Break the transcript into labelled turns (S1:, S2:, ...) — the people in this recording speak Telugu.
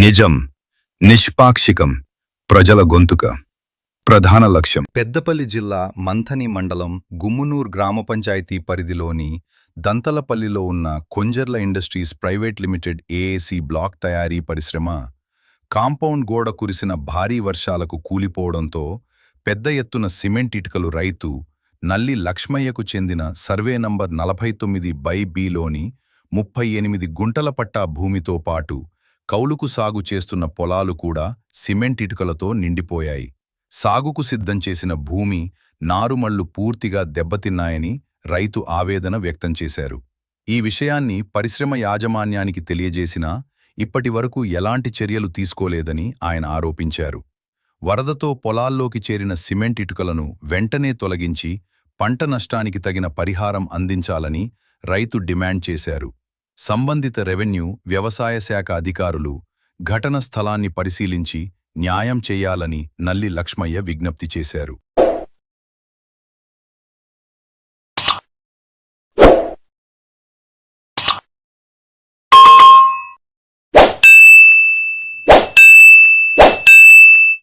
S1: నిజం, నిష్పాక్షికం, ప్రజల గొంతుక. ప్రధాన లక్ష్యం.
S2: పెద్దపల్లి జిల్లా మంథని మండలం గుమ్మునూర్ గ్రామ పంచాయతీ పరిధిలోని దంతలపల్లిలో ఉన్న Konjarla industries private limited AAC block తయారీ పరిశ్రమ కాంపౌండ్ గోడ కురిసిన భారీ వర్షాలకు కూలిపోవడంతో పెద్ద ఎత్తున సిమెంట్ ఇటుకలు రైతు నల్లి లక్ష్మయ్యకు చెందిన సర్వే నంబర్ 49/B లోని 38 గుంటల పట్టా భూమితో పాటు కౌలుకు సాగు చేస్తున్న పొలాలు కూడా సిమెంట్ ఇటుకలతో నిండిపోయాయి. సాగుకు సిద్ధం చేసిన భూమి నారుమళ్లు పూర్తిగా దెబ్బతిన్నాయని రైతు ఆవేదన వ్యక్తం చేశారు. ఈ విషయాన్ని పరిశ్రమ యాజమాన్యానికి తెలియజేసినా ఇప్పటివరకు ఎలాంటి చర్యలు తీసుకోలేదని ఆయన ఆరోపించారు. వరదతో పొలాల్లోకి చేరిన సిమెంట్ ఇటుకలను వెంటనే తొలగించి పంట నష్టానికి తగిన పరిహారం అందించాలని రైతు డిమాండ్ చేశారు. సంబంధిత రెవెన్యూ, వ్యవసాయ శాఖ అధికారులు ఘటన స్థలాన్ని పరిశీలించి న్యాయం చేయాలని నల్లి లక్ష్మయ్య విజ్ఞప్తి చేశారు.